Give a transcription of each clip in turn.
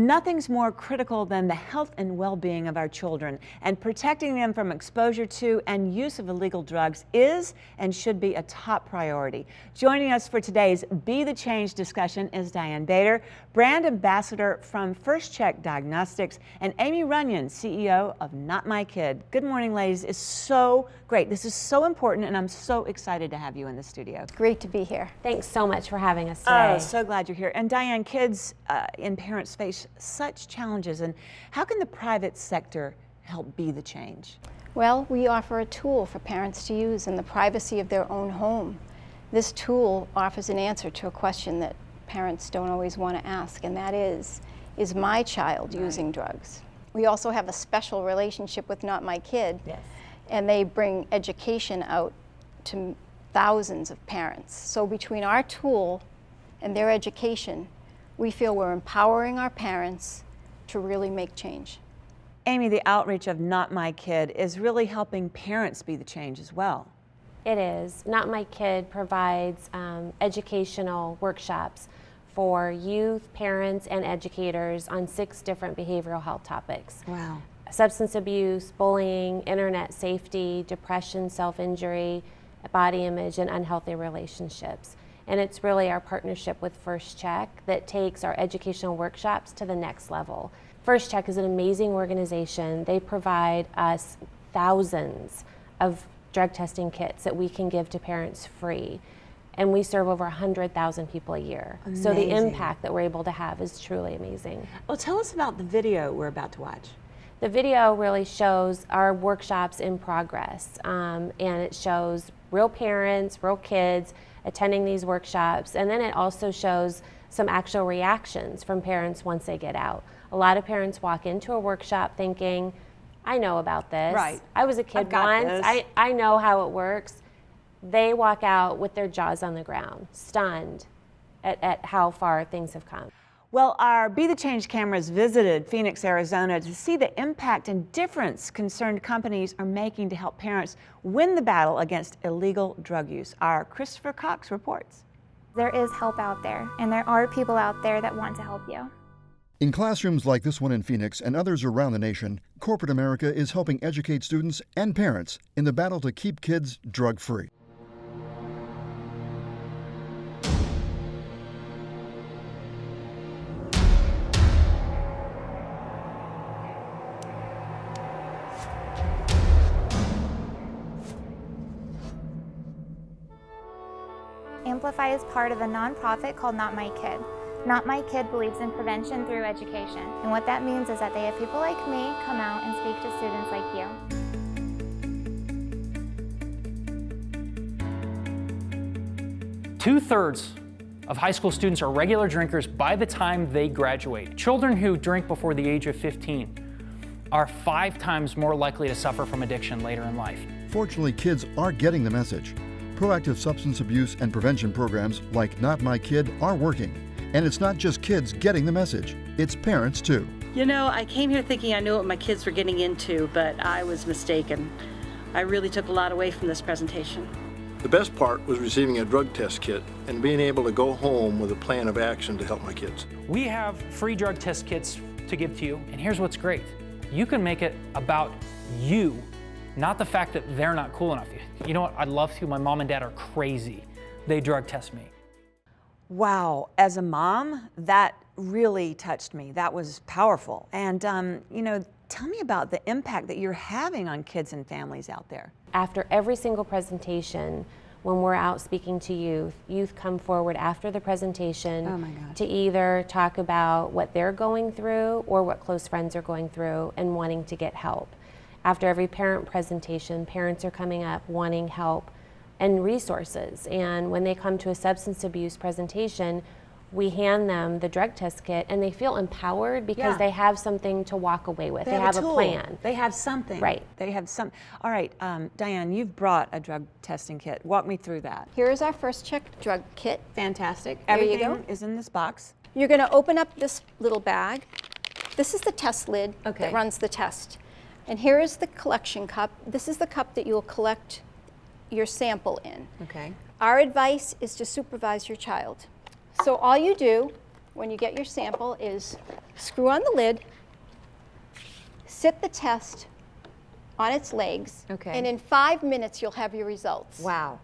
Nothing's more critical than the health and well-being of our children, and protecting them from exposure to and use of illegal drugs is and should be a top priority. Joining us for today's Be the Change discussion is Diane Bader, brand ambassador from First Check Diagnostics, and Aimee Runyon, CEO of notMYkid. Good morning, ladies. It's so great. This is so important, and I'm so excited to have you in the studio. Great to be here. Thanks so much for having us today. Oh, so glad you're here. And Diane, kids and parents face such challenges, and how can the private sector help be the change? Well, we offer a tool for parents to use in the privacy of their own home. This tool offers an answer to a question that parents don't always want to ask, and that is my child using drugs? We also have a special relationship with notMYkid, Yes. and they bring education out to thousands of parents. So between our tool and their education, we feel we're empowering our parents to really make change. Aimee, the outreach of notMYkid is really helping parents be the change as well. It is. notMYkid provides educational workshops for youth, parents, and educators on 6 different behavioral health topics. Wow. Substance abuse, bullying, internet safety, depression, self-injury, body image, and unhealthy relationships. And it's really our partnership with First Check that takes our educational workshops to the next level. First Check is an amazing organization. They provide us thousands of drug testing kits that we can give to parents free. And we serve over 100,000 people a year. Amazing. So the impact that we're able to have is truly amazing. Well, tell us about the video we're about to watch. The video really shows our workshops in progress, and it shows real parents, real kids attending these workshops, and then it also shows some actual reactions from parents once they get out. A lot of parents walk into a workshop thinking, I know about this. Right. I was a kid once. This. I know how it works. They walk out with their jaws on the ground, stunned at how far things have come. Well, our Be the Change cameras visited Phoenix, Arizona to see the impact and difference concerned companies are making to help parents win the battle against illegal drug use. Our Christopher Cox reports. There is help out there, and there are people out there that want to help you. In classrooms like this one in Phoenix and others around the nation, corporate America is helping educate students and parents in the battle to keep kids drug-free. Amplify is part of a nonprofit called notMYkid. notMYkid believes in prevention through education. And what that means is that they have people like me come out and speak to students like you. 2/3 of high school students are regular drinkers by the time they graduate. Children who drink before the age of 15 are 5 times more likely to suffer from addiction later in life. Fortunately, kids are getting the message. Proactive substance abuse and prevention programs like notMYkid are working. And it's not just kids getting the message, it's parents too. You know, I came here thinking I knew what my kids were getting into, but I was mistaken. I really took a lot away from this presentation. The best part was receiving a drug test kit and being able to go home with a plan of action to help my kids. We have free drug test kits to give to you, and here's what's great. You can make it about you, not the fact that they're not cool enough. You know what, I'd love to. My mom and dad are crazy. They drug test me. Wow, as a mom, that really touched me. That was powerful. And, you know, tell me about the impact that you're having on kids and families out there. After every single presentation, when we're out speaking to youth come forward after the presentation Oh my gosh. to either talk about what they're going through or what close friends are going through and wanting to get help. After every parent presentation, parents are coming up wanting help and resources. And when they come to a substance abuse presentation, we hand them the drug test kit and they feel empowered because they have something to walk away with. They have a tool. plan. They have something. Right. They have some. All right, Diane, you've brought a drug testing kit. Walk me through that. Here is our First Check drug kit. Fantastic. There you Everything go. is in this box. You're going to open up this little bag. This is the test lid that runs the test. And here is the collection cup. This is the cup that you'll collect your sample in. Okay. Our advice is to supervise your child. So all you do when you get your sample is screw on the lid, sit the test on its legs, Okay. and in 5 minutes you'll have your results. Wow.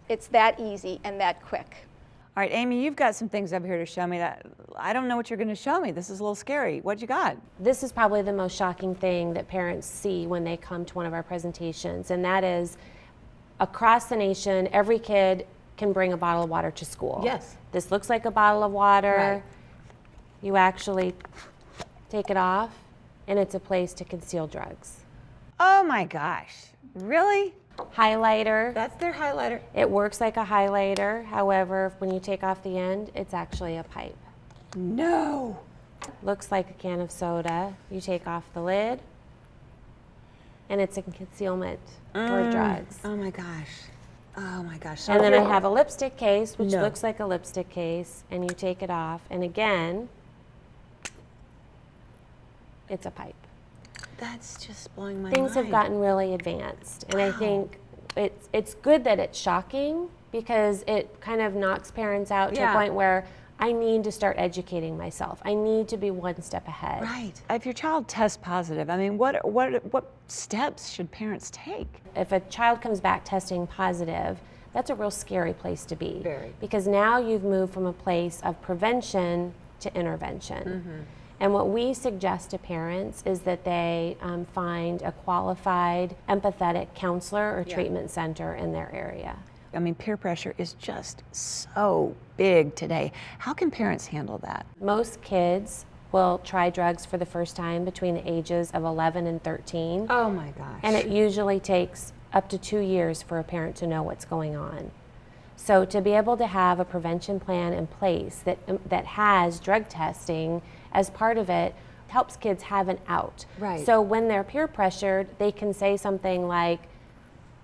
It's that easy and that quick. All right, Aimee, you've got some things over here to show me that I don't know what you're going to show me. This is a little scary. What you got? This is probably the most shocking thing that parents see when they come to one of our presentations, and that is across the nation, every kid can bring a bottle of water to school. Yes. This looks like a bottle of water. Right. You actually take it off, and it's a place to conceal drugs. Oh my gosh. Really? Highlighter. That's their highlighter. It works like a highlighter. However, when you take off the end, it's actually a pipe. No. Looks like a can of soda. You take off the lid, and it's a concealment for drugs. Oh my gosh. Oh my gosh. And then I have a lipstick case, which No. looks like a lipstick case, and you take it off, and again, it's a pipe. That's just blowing my Things mind. have gotten really advanced, and I think it's good that it's shocking because it kind of knocks parents out to Yeah. a point where I need to start educating myself. I need to be one step ahead. Right. If your child tests positive, I mean, what steps should parents take? If a child comes back testing positive, that's a real scary place to be. Very. Because now you've moved from a place of prevention to intervention. And what we suggest to parents is that they find a qualified, empathetic counselor or treatment center in their area. I mean, peer pressure is just so big today. How can parents handle that? Most kids will try drugs for the first time between the ages of 11 and 13. Oh my gosh. And it usually takes up to 2 years for a parent to know what's going on. So to be able to have a prevention plan in place that has drug testing as part of it helps kids have an out. Right. So when they're peer pressured, they can say something like,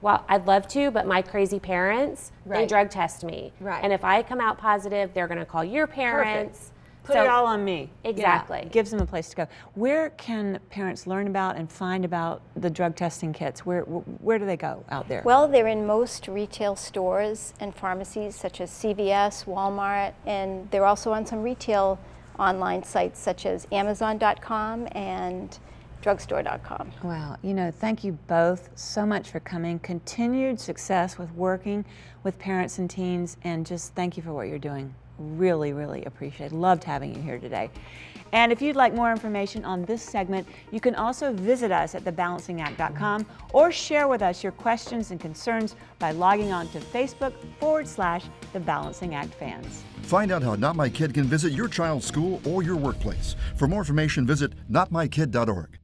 well, I'd love to, but my crazy parents, they Right. drug test me. Right. And if I come out positive, they're gonna call your parents. Put So- it all on me. Exactly. Yeah, gives them a place to go. Where can parents learn about and find about the drug testing kits? Where do they go out there? Well, they're in most retail stores and pharmacies such as CVS, Walmart, and they're also on some retail online sites such as Amazon.com and drugstore.com. Well, you know, thank you both so much for coming. Continued success with working with parents and teens, and just thank you for what you're doing. Really, really appreciate it. Loved having you here today. And if you'd like more information on this segment, you can also visit us at thebalancingact.com or share with us your questions and concerns by logging on to Facebook/The Balancing Act Fans. Find out how Not My Kid can visit your child's school or your workplace. For more information, visit notmykid.org.